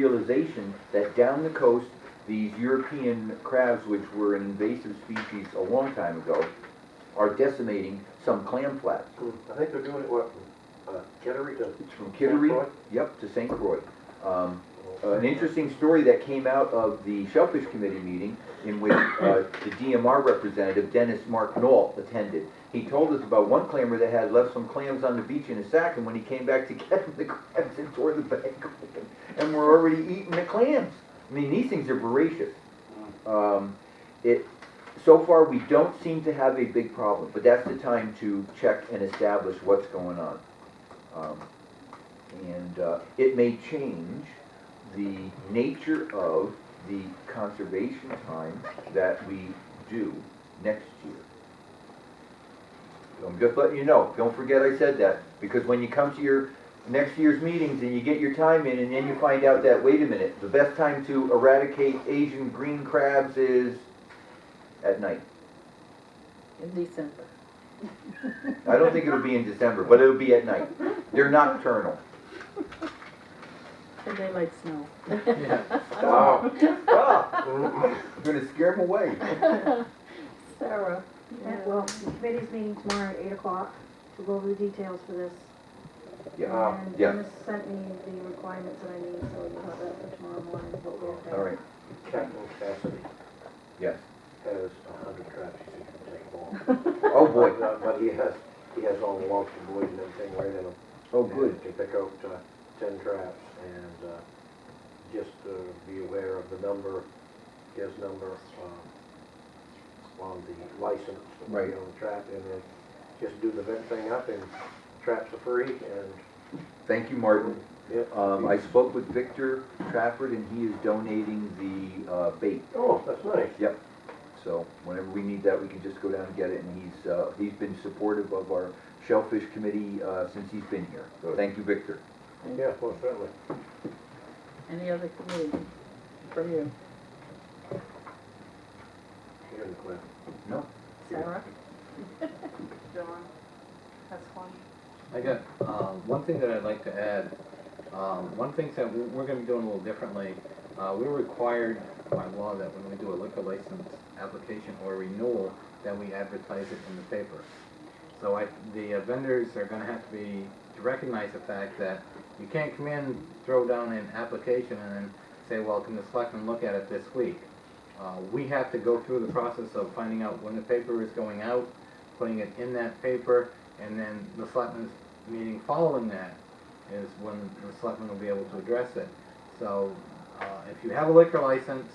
realization that down the coast, these European crabs, which were an invasive species a long time ago, are decimating some clam flats. I think they're doing it, what, from Kittery to? It's from Kittery, yep, to St. Croix. An interesting story that came out of the Shellfish Committee meeting in which the DMR representative, Dennis Mark Knoll, attended. He told us about one clammer that had left some clams on the beach in a sack, and when he came back to get them, the crabs had tore the bag open and were already eating the clams. I mean, these things are voracious. So far, we don't seem to have a big problem, but that's the time to check and establish what's going on. It may change the nature of the conservation time that we do next year. So I'm just letting you know. Don't forget I said that, because when you come to your next year's meetings and you get your time in and then you find out that, wait a minute, the best time to eradicate Asian green crabs is at night. In December. I don't think it'll be in December, but it'll be at night. They're nocturnal. The daylight snow. Yeah. Stop. Stop. I'm going to scare them away. Sarah. Yeah, well, the committee's meeting tomorrow at 8 o'clock to go over the details for this. Yeah. And Yeah. Dennis sent me the requirements that I need, so you'll have that for tomorrow morning. What we have to have. All right. Captain Cassidy Yes. has 100 traps he can take home. Oh, boy. But he has all the lobster buoys and everything right in them. Oh, good. And he can pick out 10 traps, and just be aware of the number, his number on the license, Right. on the trap, and then just do the vent thing up, and traps are free, and Thank you, Martin. yeah. I spoke with Victor Trafford, and he is donating the bait. Oh, that's nice. Yep. So whenever we need that, we can just go down and get it. And he's been supportive of our Shellfish Committee since he's been here. So thank you, Victor. Yeah, well, certainly. Any other committee from you? Here in the clip. No. Sarah? John, that's one. I got one thing that I'd like to add. One thing that we're going to be doing a little differently. We're required by law that when we do a liquor license application or renewal, that we advertise it in the paper. So the vendors are going to have to recognize the fact that you can't come in, throw down an application, and then say, well, can the selectmen look at it this week? We have to go through the process of finding out when the paper is going out, putting it in that paper, and then the selectmen's meeting following that is when the selectmen will be able to address it. So if you have a liquor license,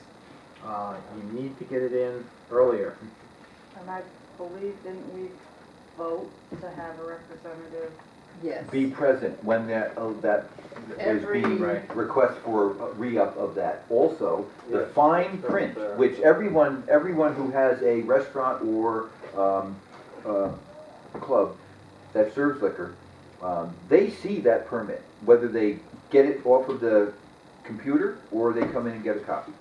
you need to get it in earlier. And I believe, didn't we vote to have a representative? Yes. Be present when that is being Right. request for re-up of that. Also, the Yes. fine print, which everyone who has a restaurant or club that serves liquor, they see that permit, whether they get it off of the computer or they come in and get a copy.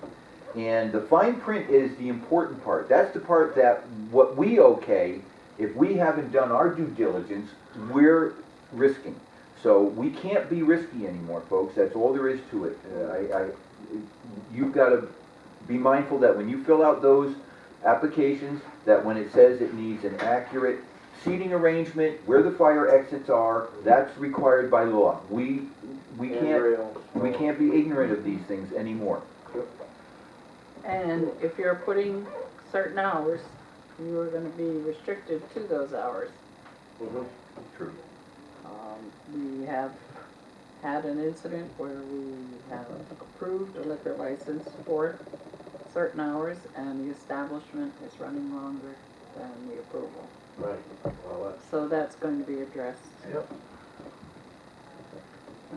And the fine print is the important part. That's the part that what we okay, if we haven't done our due diligence, we're risking. So we can't be risky anymore, folks. That's all there is to it. You've got to be mindful that when you fill out those applications, that when it says it needs an accurate seating arrangement, where the fire exits are, that's required by law. We can't be ignorant of these things anymore. And if you're putting certain hours, you are going to be restricted to those hours. Mhm. True. We have had an incident where we have approved a liquor license for certain hours, and the establishment is running longer than the approval. Right. Well, that's, So that's going to be addressed. yep,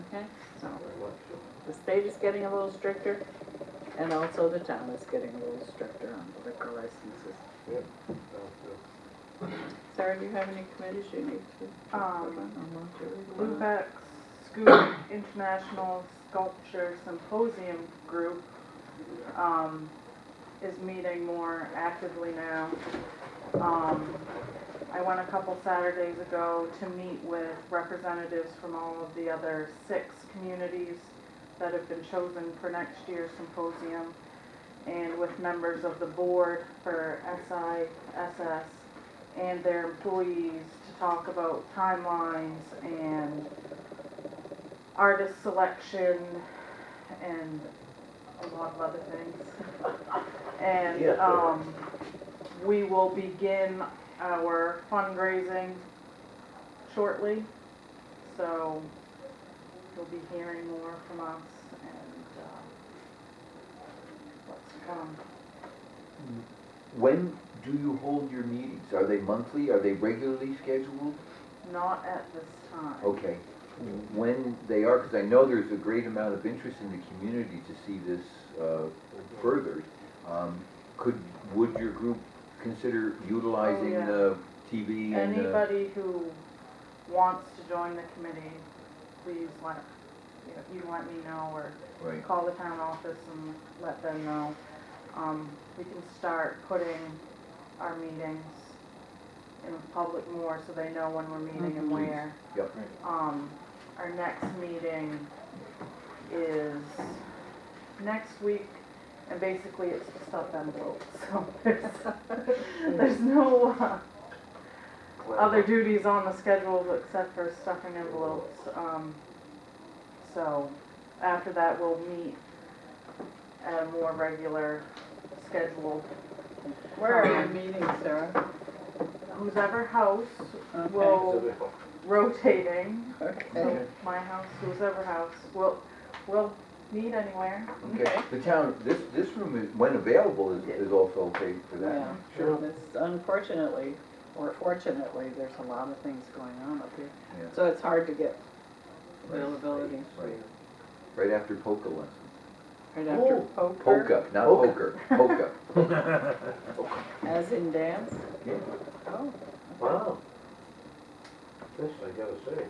Okay? So very much so. the state is getting a little stricter, and also the town is getting a little stricter on the liquor licenses. Yep, sounds good. Sarah, do you have any committees you need to? Lubec Scoop International Sculpture Symposium Group is meeting more actively now. I went a couple Saturdays ago to meet with representatives from all of the other 6 communities that have been chosen for next year's symposium, and with members of the board for SISS and their employees to talk about timelines and artist selection and a lot of other things. And Yeah. we will begin our fundraising shortly, so you'll be hearing more from us and what's to come. When do you hold your meetings? Are they monthly? Are they regularly scheduled? Not at this time. Okay. When they are, because I know there's a great amount of interest in the community to see this furthered. Would your group consider utilizing Oh, yeah. the TV and Anybody who wants to join the committee, please you can let me know, or right? call the town office and let them know. We can start putting our meetings in public more so they know when we're meeting and Please. where. Yep. Our next meeting is next week, and basically it's to stuff envelopes, so there's no other duties on the schedule except for stuffing envelopes. So after that, we'll meet at a more regular schedule. Where are your meetings, Sarah? Whoever house Okay. will rotating. Okay. So my house, whoever house, we'll meet anywhere. Okay. The town, this room is, when available, is also okay for that. Yeah, Sure. it's unfortunately, or fortunately, there's a lot of things going on up here. Yeah. So it's hard to get availability. Right. Right after polka lessons. Right after Oh, poker, Polka, not poker. Polka. as in dance? Yeah. Oh, Wow. This I gotta say.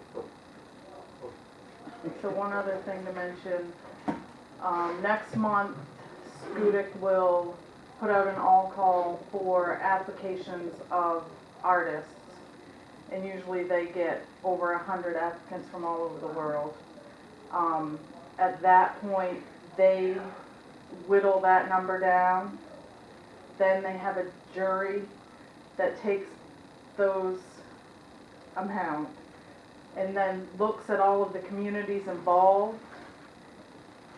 So one other thing to mention, next month, Scudic will put out an all-call for applications of artists. And usually they get over 100 applicants from all over the world. At that point, they whittle that number down. Then they have a jury that takes those amount and then looks at all of the communities involved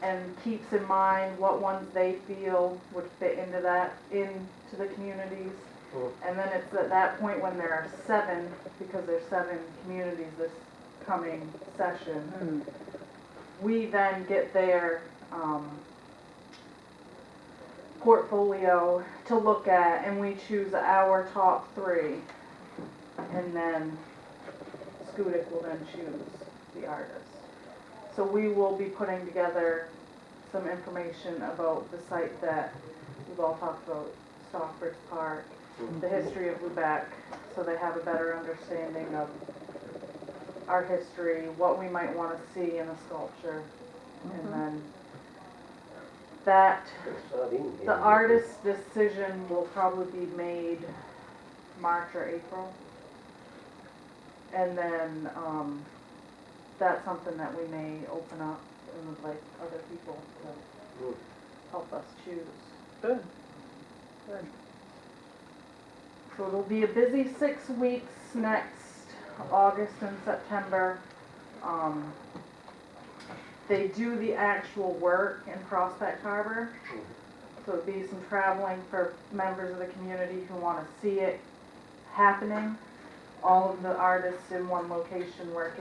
and keeps in mind what ones they feel would fit into the communities. And then it's at that point when there are 7, because there's 7 communities this coming session, we then get their portfolio to look at, and we choose our top 3, and then Scudic will then choose the artist. So we will be putting together some information about the site that we've all talked about, Stockbridge Park, the history of Lubec, so they have a better understanding of our history, what we might want to see in a sculpture, and then the artist's decision will probably be made March or April. And then, that's something that we may open up and would like other people to help us choose. good, good. So it'll be a busy 6 weeks next August and September. They do the actual work in Prospect Harbor. So it'd be some traveling for members of the community who want to see it happening. All of the artists in one location working.